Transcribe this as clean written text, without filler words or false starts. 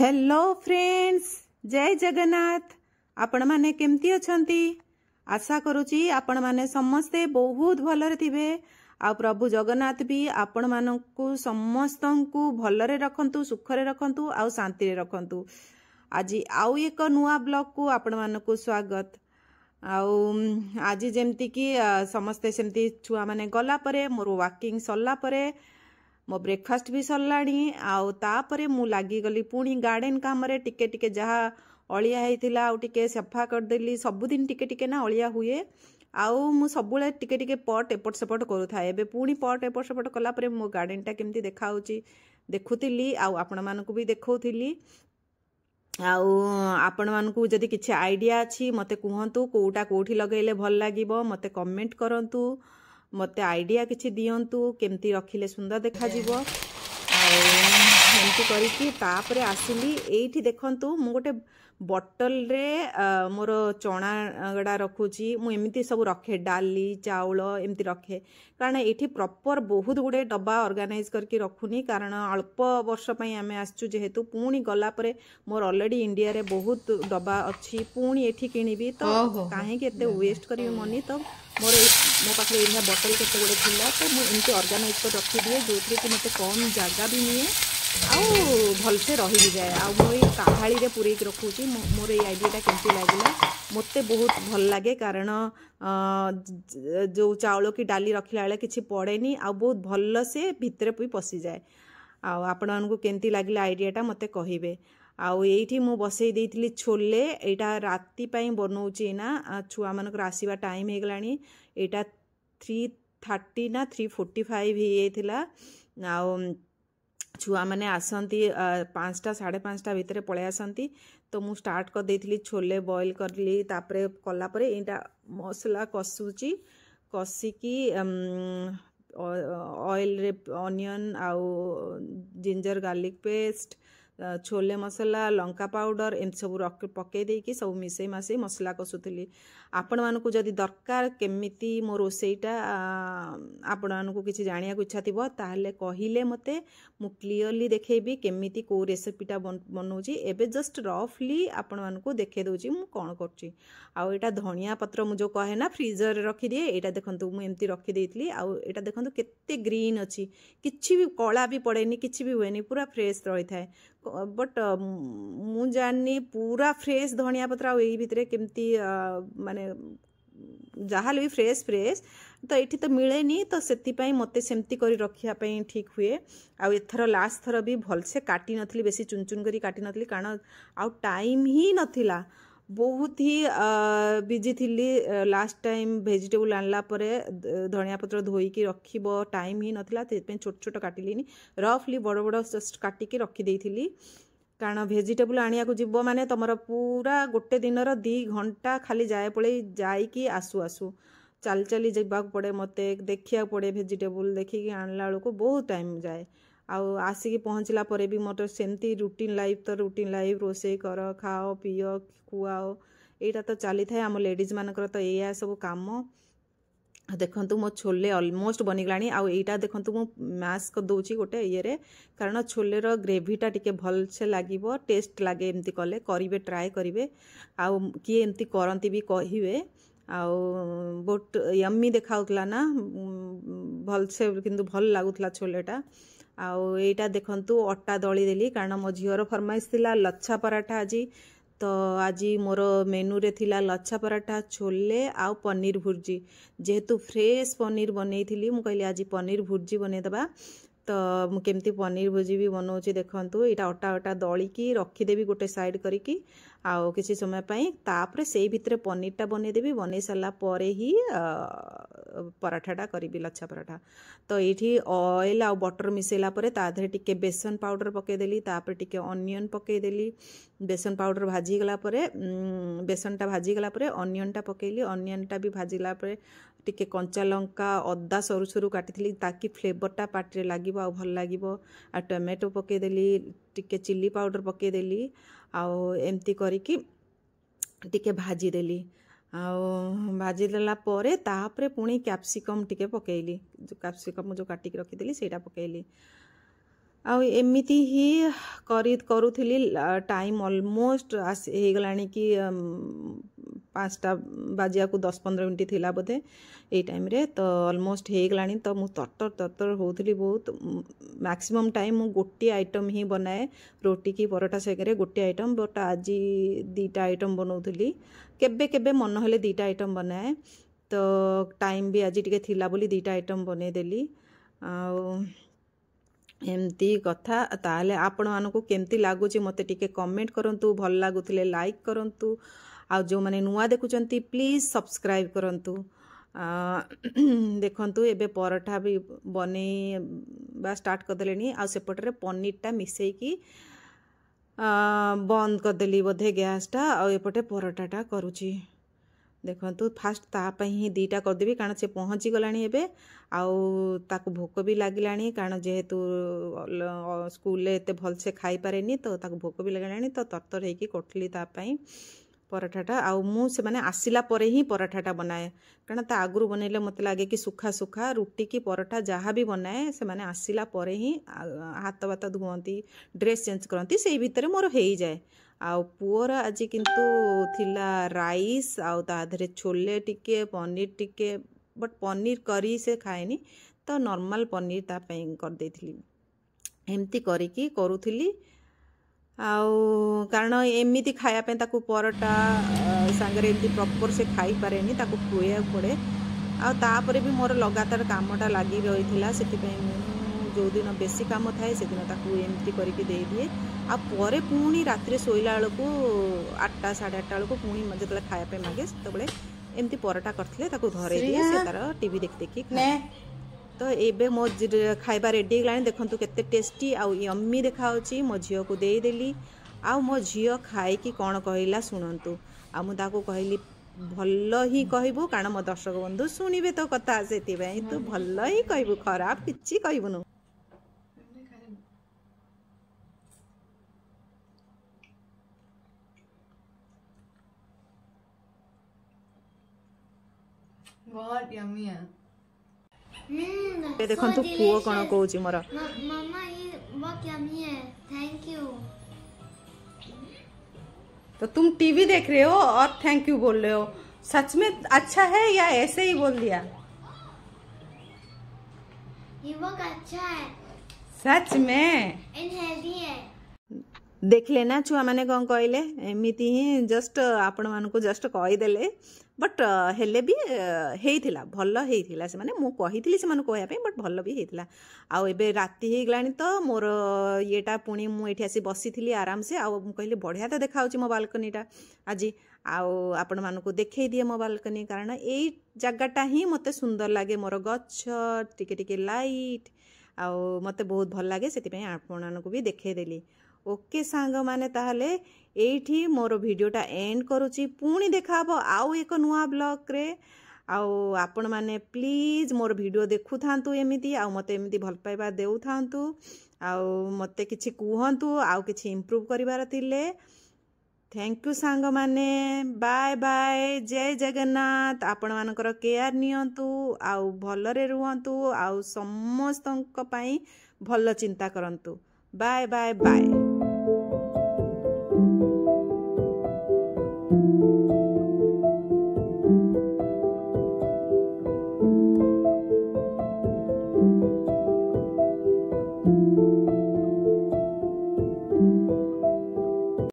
Hello friends, जय जगन्नाथ। आपण माने केमती अछंती? आशा करूची आपण माने समस्ते बहुत भलरे थिबे। आ प्रभु जगन्नाथ भी आपण मानकु समस्तंकु भलरे रखंतु, सुखरे रखंतु, आ शांति रे रखंतु। आज आउ एक नुआ ब्लॉग को आपण मानकु स्वागत। आज जेमती कि समस्ते सेमती छुआ माने गला परे मोर वाकिंग सरला परे मो ब्रेकफास्ट भी सरलाणी। आउे मु लगी गली पुणी गार्डन काम टिके टिके जहा अलिया होता टिके सफा करदेली। सबुदिन टिके टिके ना अलिया हुए। मु सबुले टिके टिके पट एपट सेपट करूए। एबे पुणी पट एपट सेपट कलापर मो गार्डन टा केमती देखा देखुली आपण मानकु भी देखौथिली। आपण मानकु जदि किछि आइडिया अछि मते कहंतु, कोउटा कोठी लगेले भल लागिबो मते कमेंट करंतु। मते आइडिया किछि दियंतु केमती रखिले सुंदर देखा जीवो। एमती करिकी तापरे आसिली एठी देखंतु मु गोटे बॉटल रे मोर चना गड़ा रखुची। मु एमती सब रखे डाली चाउल एमती रखे, कारण एठी प्रॉपर बहुत गुडे डब्बा ऑर्गेनाइज करके रखुनी। कारण अल्प वर्ष पई आमे आसचु जेहेतु पुणी गला परे मोर ऑलरेडी इंडिया रे बहुत डब्बा अच्छी। पुणी एठी किनिबी तो काहे के एते वेस्ट करी मनी। तो मोर मो पाखे एरिया बॉटल केते गुडे थिला तो मु एमती ऑर्गेनाइज कर रखी दिए, जोथरे कि मते कम जगह भी निए आउ भलसे रही भी जाए। मु काहाड़ी रे पूरे रखुची। मोर ये आइडिया केमती लागला मते बहुत भल लगे, कारण जो चाउल की डाली रखला बेले किछि पड़ेनी आ बहुत भल से भितरे भी पसी जाए। आपण मानकु केमती लागला आइडियाटा मते कहिबे। एठी मु बसई देइथिली छोले। एटा राती पई बनौची ना, छुआ मानकर आसीबा टाइम हे गलानी। एटा 3:30 ना 3:45 हे येथिला। छुआ माने आसंती 5टा 5:30 भितर पळे आसंती। तो मु स्टार्ट कर देइथिली छोले बॉईल करली। तापरे कला परे एटा मसला कसुची, कसिकी ऑयल रे ऑनियन आउ जिंजर गार्लिक पेस्ट, छोले मसला, लंका पाउडर एम सब पकई देकी सब मिसई मासई मसला कसुली। आपण मानकु जदि दरकार केमिति मो रोसईटा आपण मानकु किछि जानिया को इच्छा थिबो ताहले कहिले मते मु क्लियरली देखेबी केमिति को रेसिपीटा बनौची। एबे जस्ट रफली आपण मानकु देखे दउची मु कोन करची। एटा धनिया पत्र मु जो कहे ना फ्रीजर रे रखी दिए। एटा देखंतु मु एमती रखी देइतली। एटा देखंतु केते ग्रीन अछि, किछि भी कला भी पड़ेनी, किछि भी हुएनी, पूरा फ्रेश रही थाए। बट मु जानी पूरा फ्रेश धनिया पत्र यही भितरे केमती माने जहाँ भी फ्रेश फ्रेश तो ये तो मिलेनी। तो से मते सेमती करी रखिया पई ठीक हुए। एथर लास्ट थर भी भलसे काटी नथली, बेसी चुन चुन करी काटी नथली, कारण टाइम ही नथिला। बहुत ही बिजी थिली। लास्ट टाइम वेजिटेबल आनला परे धनिया पत्र धोईकी रखिबो टाइम ही नथिला। तेपे छोट छोट काटिलीनी, रफली बड़ बड़ जस्ट काटिकी रखी देइथिली। कारण वेजिटेबल आनिया को जीवो माने तमरा पूरा गोटे दिनर 2 घंटा खाली जाए पड़े। जाइकी आसु आसु चल चली जावाक पड़े, मते देखिया पड़े। वेजिटेबल देखिकी आनला बेलको बहुत टाइम जाए। आसिकी पहुँचला परे भी मोर सेमती रूटीन लाइफ। तो रूटीन लाइफ रोसे कर, खाओ पियो खुआओ, एटा तो चली थाए आम लेडीज मानकर। तो या सब काम देखंतु मो छोले ऑलमोस्ट बनिगलानी। एटा देखंतु मो मैश कर दउची गोटे ये रे, कारण छोले रो ग्रेवीटा टिके भल से लागिबो, टेस्ट लागे। एमती कले करिवे, ट्राए करिवे। किए एमती करंती भी कहिवे। बहुत यम्मी देखाउतला ना, भल से किंतु भल लागुतला छोलेटा। एटा देखंतु अट्टा दली देली, कारण मो झियर फरमाइश थिला लच्छा पराठा आजी। तो आज मोर मेनू रे थिला लच्छा पराठा, छोले आउ पनीर भुर्जी। जेहेतु फ्रेश पनीर बनई मु कहली आज पनीर भुर्जी बने दबा। तो मु केमती पनीर भुर्जी भी बनौची देखंतु। एटा अट्टा अट्टा दलिकी रखीदेवी गोटे साइड करिकी किसी समय पाई। तापरे सेई भितरे पनीरटा बने देबी। बने सारा परे ही पराठाटा करी, लच्छा पराठा। तो ये ऑयल आउ बटर मिसेला परे ताधरे टिके बेसन पाउडर पकईदेली। तापर टिके ऑनियन पकईदेली। बेसन पाउडर भाजीगला परे, बेसनटा भाजीगला परे ऑनियनटा पकईली। ऑनियनटा भी भाजीला परे टिके कंचा लंका अदा सरू सरू काटी ताकि फ्लेवरटा पाटिरे लागिबो आ भल लागिबो। आ टमाटो पकईदेली, टिके चिल्ली पाउडर पकईदेली। एमती करिकी टिके भाजीदेली। भाजीदेला परे तापरे पुणी कैप्सिकम टिके पकईली। जो कैप्सिकम जो काटिकी रखीदेली सेटा पकईली। आउ एमिति ही करुथिली टाइम ऑलमोस्ट हेगलानी कि 5टा बाजिया को 10-15 मिनट थिला बोधे ये टाइम रे तो ऑलमोस्ट हेगलानी तो मु तरतर होउथिली बहुत मैक्सिमम टाइम मु गोटे आइटम ही बनाए रोटी की परोटा सेगरे गोटे आइटम बट आज 2टा आइटम बनौथिली केबे केबे मन हेले 2टा आइटम बनाए तो टाइम भी आज टिके थिला बोली 2टा आइटम बने देली एमती कथा ताले आपण मानकु केमती लागुची मते टिके कमेंट करंतु भल लागुथिले लाइक करंतु आ जो माने नुआ देखुचंती प्लीज सब्सक्राइब करंतु देखंतु एबे परोठा भी बने बा स्टार्ट कर देलेनी आ सेपटरे पनीरटा मिसेई की बंद कर देली बोधे गैसटा आ एपटे परोठाटा करूची देखंतु फास्ट तापाई ही 2टा करदेवी कारण से पहुँची गलानी एबे आउ ताकु भोक भी लागिलानी कारण जेहेतु स्कूल एते भल से खाई पारेनी तो ताकु भोक भी लागिलानी तो तरतर हेकी करथली तापाई पराठाटा आउ मु से माने आसिला परे ही पराठाटा बनाए कारण ता आगुरु बनेले मते लागे कि सुखा सुखा रुटी की पराठा जहाँ भी बनाए से माने आसिला परे ही हाथ बात धुअंती ड्रेस चेंज करती से भितर मोर हो जाए आउ पुअर आज किंतु थिला राइस आउ ता धरे छोले टिके पनीर टिके बट पनीर करी से खाएनी तो नॉर्मल पनीर ता पई कर देथिली एमती करिकी करूथिली आउ कारण एमती खाया पे ताकू परोटा सांगरे एमती प्रॉपर से खाई पारेनी ताकू खुएया पड़े आ तापरे भी मोर लगातार कामटा लगी रही से जो दिन बेसी काम थाए से दिन ताकू एमती करके दे दिए आ परे पुणी रात्रि शोला बेलू 8टा 8:30 बेलू पुणी जो खाया पे मागे से एमती परोटा करथिले ताकू धरे दिए से तार टीवी देख देखी तो एबे मो खाइबा रेडी गलानी देखंतु केते टेस्टी आउ यम्मी देखाउची मो झियो को दे देली आउ मो झियो खाई कि कोन कहिला सुनंतु आ मु ताको कहली भल्ल ही कहबो कारण मो दर्शक बंधु सुनिबे तो कथा सेति भाई तू भल्ल ही कहबो खराब किछि कहबुनु बहुत यम्मी है देखंतु पुओ कोन कहूची मोर मम्मा ये बहुत यम्मी है थैंक यू तो तुम टीवी देख रहे हो और थैंक यू बोल रहे हो सच में अच्छा है या ऐसे ही बोल दिया ये बहुत अच्छा है सच में एंड हेल्दी है देख लेना छुआ माने कौन कहले एमिति ही जस्ट आपण मानको जस्ट कहीदेले बट हेले भी हेइथिला भल हेइथिला से माने मु कहिथिली से माने कहया पे बट भल भी हेइथिला आ एबे राती हे गलानी तो मोर येटा पुणी मु एठी आसी बसिथिली आराम से आ मु कहली बढ़िया तो देखाउची मो बालकनीटा आज आपण मानको देखै दिए मो बालकनी कारण एई जगहटा ही मते सुंदर लागे मोर गच्छ टिके टिके लाइट आ मते बहुत भल लागे सेति पे आपण मानको भी देखै देली ओके सांग माने ताहले एठी मोर वीडियोटा एंड करूची पुणी देखाबो आउ एक नुआ ब्लॉग रे आउ आपण माने प्लीज मोर वीडियो देखु थांतु एमिति आउ मते एमिति भल पाइबा देउ थांतु आउ मते किछि कुहंतु आउ किछि इंप्रूव करिवार थिले थैंक यू सांग माने बाय बाय जय जगन्नाथ आपण मानकर केयर नियंतु आउ भलरे रुहंतु आउ समस्तंक पई भल चिंता करंतु बाय बाय बाय।